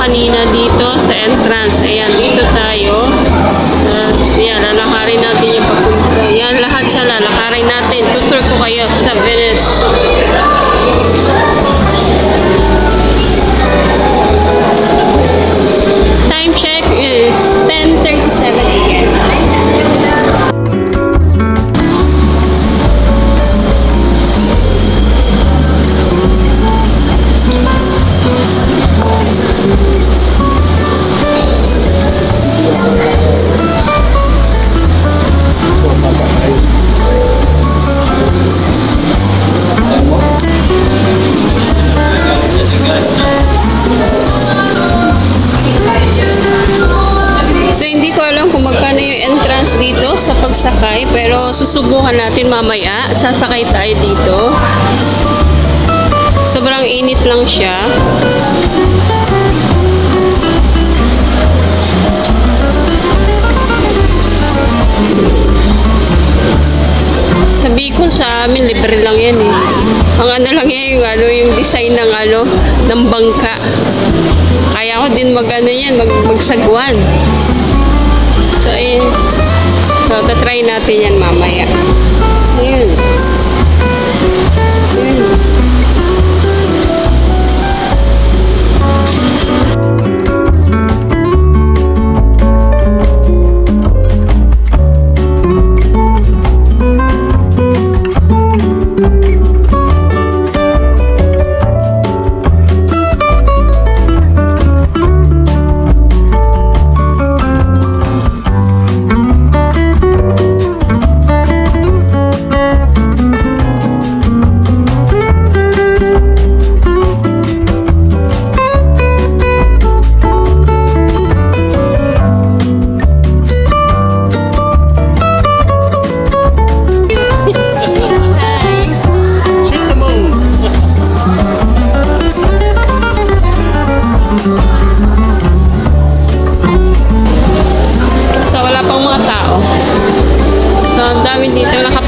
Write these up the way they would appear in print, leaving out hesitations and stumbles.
kanina dito sa entrance. Ayan, dito tayo. Yan, lalakarin natin yung papunta. Yan, lahat siya lalakarin natin. Tutur ko kayo sa Venice. Time check is 10:37 again. So, hindi ko alam kung magkano yung entrance dito sa pagsakay, pero susubukan natin mamaya. Sasakay tayo dito. Sobrang init lang siya. Sa Bicol sa amin, libre lang yan eh. Ang ano lang yan, yung design ng bangka. Kaya ko din magsagwan. So, ayun. So, tatry natin yan mamaya. Ayun. Ayun.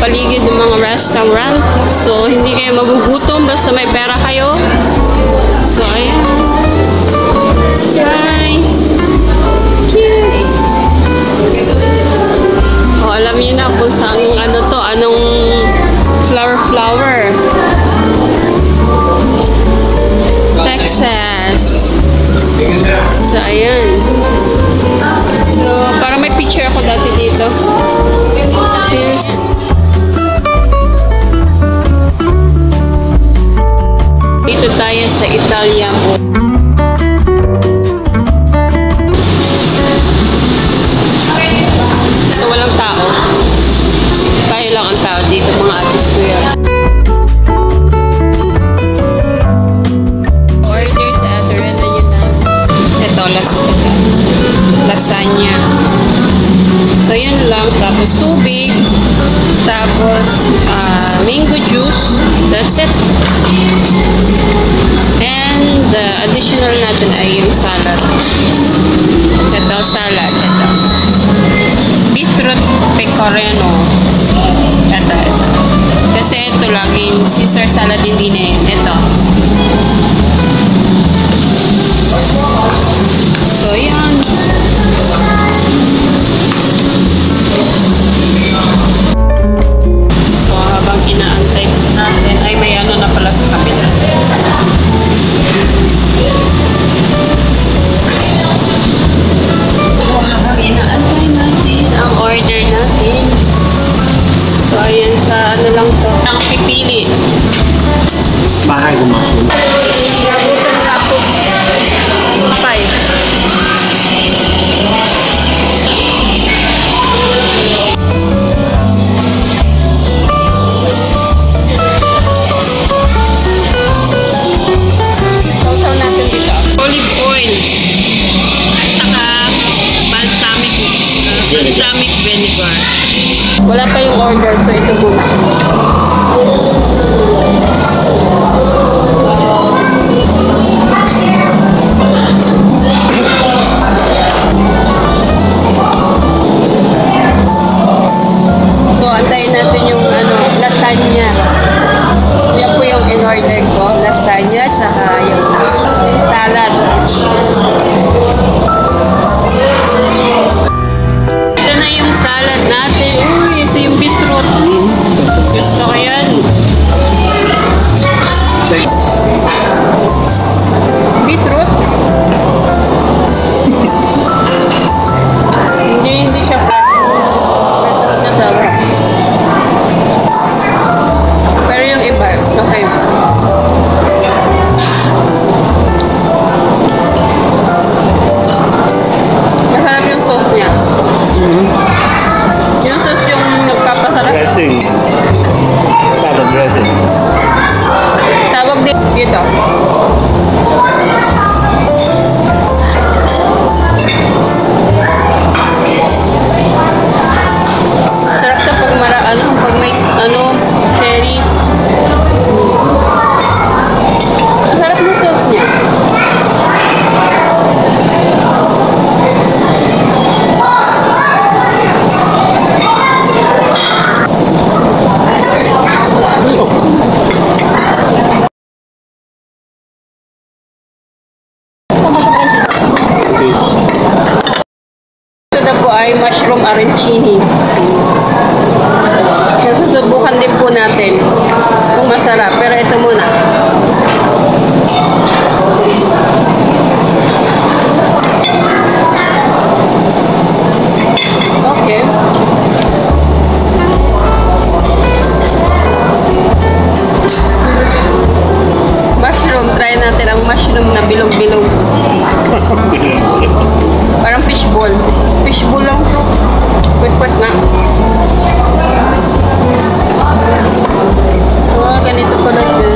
Paligid ng mga restaurant. So, hindi kayo magugutom basta may pera kayo. So, ayan. Hi! Cute! Oh, alam niyo na kung saan anong flower. Texas. So, ayan. So, para may picture ako dati dito. Dito tayo sa Italia po. So, walang tao. Tayo lang ang tao dito, mga atis ko yan. Order sa Atorena nyo na. Ito, lasagna. So, yun lang. Tapos, tubig. Tapos, mango juice. That's it. And, additional natin ay yung salad. Ito, salad. Ito. Beetroot pecorino. Ito. Kasi ito, laging Caesar salad hindi na yun. Ito. So, yan. So, habang inaantay natin, ay may ano na pala sa kabila. So, habang inaantay natin ang order natin. So, ayan sa ano lang to. Ang pipili. Bahay gumasun. Nabutan na ako. 5. Balsamic vinegar. Wala pa yung order, so ito muna. So, antayin natin yung lasagna. Yan po yung in-order ko. Lasagna, tsaka yung salad. ay mushroom arancini. Susubukan din po natin kung masarap. Pero ito muna. Okay. Mushroom. Try natin ang mushroom na bilog-bilog. Parang fishball. Fishball lang to. Kwek-kwek na. Oh, ganito pala siya.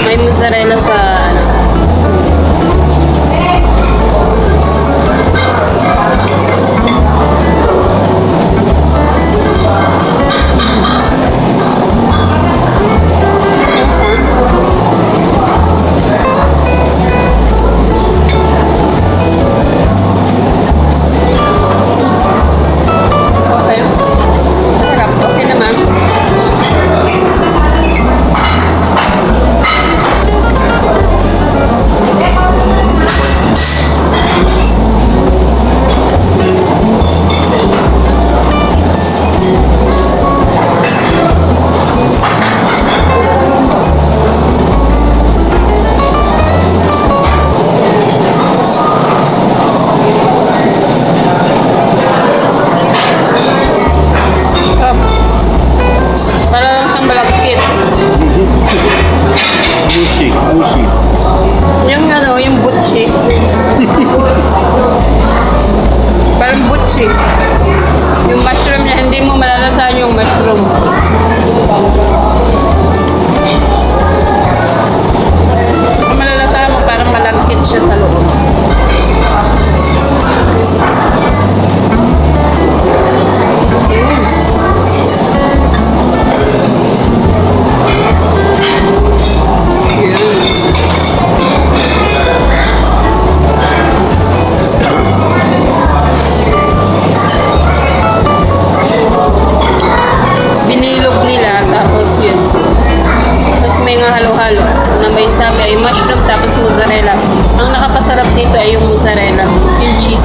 May mozzarella sa ano. Okay. Sarap. Okay naman. Sarap. Para lang siyang malagkit. Mushi, mushi. Yung ano, yung butchi. Parang butchi. Yung mushroom niya, hindi mo malalasahan yung mushroom. Ang malalasahan mo, parang malagkit siya sa loob. Binilog nila, tapos yun. Tapos may nga halo-halo na may sabi ay mushroom tapos mozzarella. Ang nakapasarap dito ay yung mozzarella, yung cheese.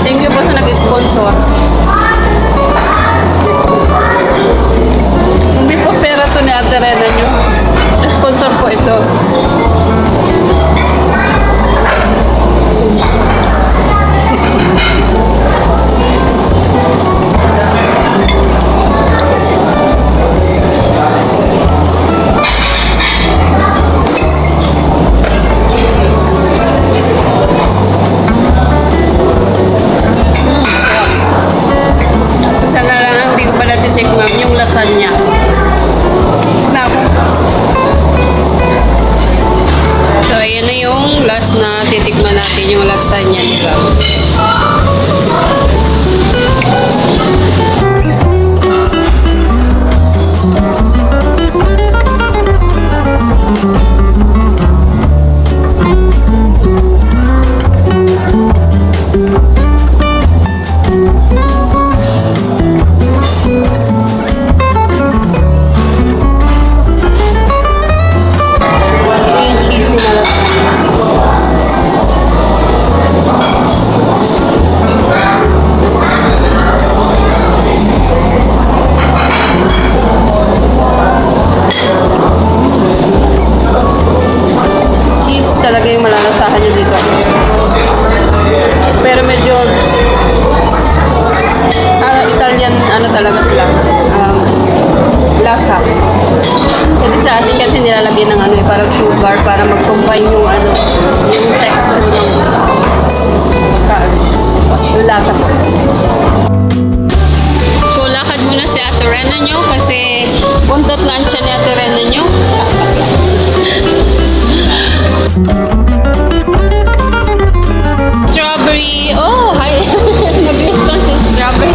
Thank you po sa nag-sponsor. Hindi po pera to ni Ate Rena nyo. Sponsor po ito. Isa na lang ang hindi ko pa natitikmam, yung lasagna. Nako. So, ayan na yung last na titikman natin, yung lasagna nila. Yung cheesy na lasagna. Cheese talaga yung malalasahan nyo dito. Pero medyo Italian ano talaga sila. Lasa. Kasi sa atin kasi nilalagyan ng ano parang sugar para mag-combine yung ano yung texture ng yung lasa po. So lakad muna si Ate Rena nyo kasi buntot na ang tiyan ni Ate Rena nyo. Strawberry. Oh, hi. Nag-response sa strawberry.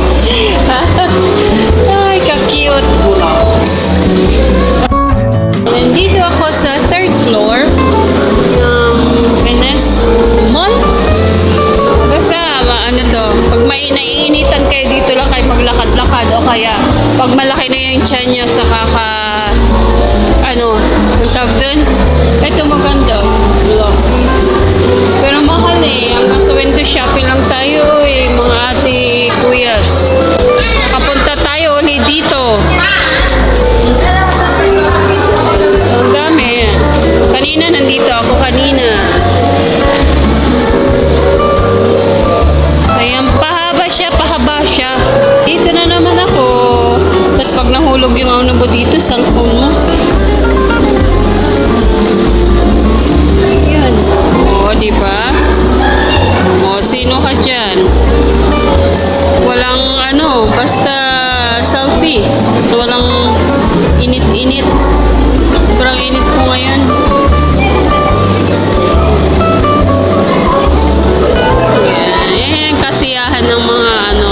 Ay, ka-cute. Nandito ako sa third floor ng Venice Mall. Basta, ano to, pag may naiinitan kayo dito lang kayo maglakad-lakad o kaya pag malaki na yung tiyan nyo sa ano, ang tawag dun? Ito maganda. Wala. Pero mahal eh. Hanggang sa window shopping lang tayo eh. Mga ate, kuyas. Nakapunta tayo ulit dito. Ang dami. Kanina nandito ako kanina. So yan, pahaba siya. Dito na naman ako. Tapos pag nahulog yung ano mo dito, cellphone mo. Yan. Oo, diba? O, sino ka dyan? Walang ano, basta selfie. Walang init-init. Sobrang init po ngayon. Yan, kasiyahan ng mga ano,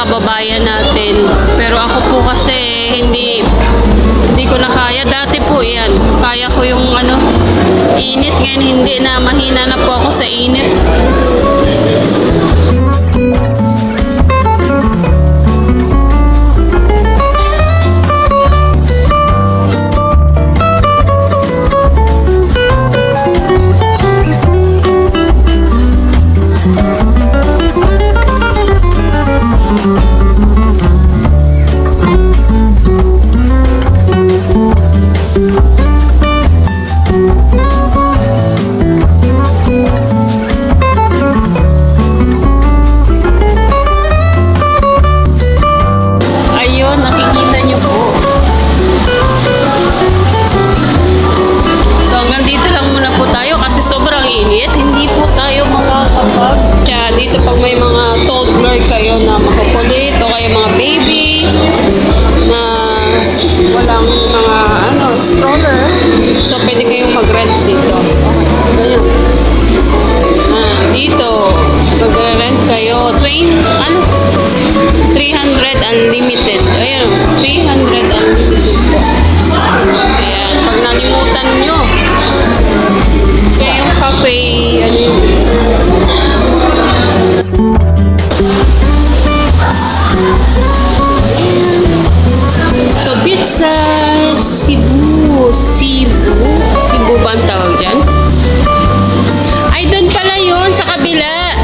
kababayan natin. Pero ako po kasi hindi ko na kaya. Dati po yan, kaya ko yung ano, init. Ngayon hindi na, mahina na po ako sa init. Dito pag may mga toddler kayo na makukulit o kaya mga baby na walang mga ano, stroller, so pwede kayong mag-rent dito. Okay. Dito mag-rent kayo 300 unlimited. Ayan, 300 unlimited po. Ayan, pag nalimutan nyo, kaya yung cafe, ano yun, so, pizza Cebu ba ang tawag dyan? Ay, doon pala yun, sa kabila.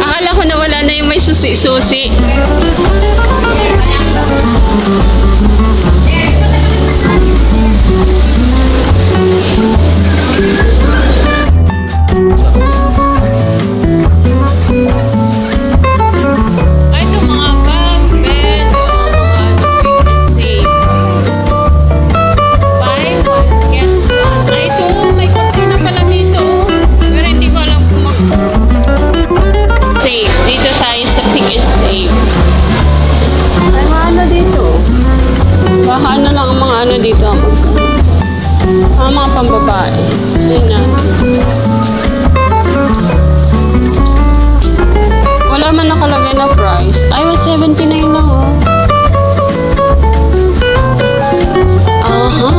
Akala ko na wala na yung may susi-susi. Dito tayo sa Pick and Save. Ay, ano dito? Baka ano lang ang mga ano dito. Ang mga pambabae. Try natin. Wala man nakalagay na price. Ay, 179 lang oh. Aha.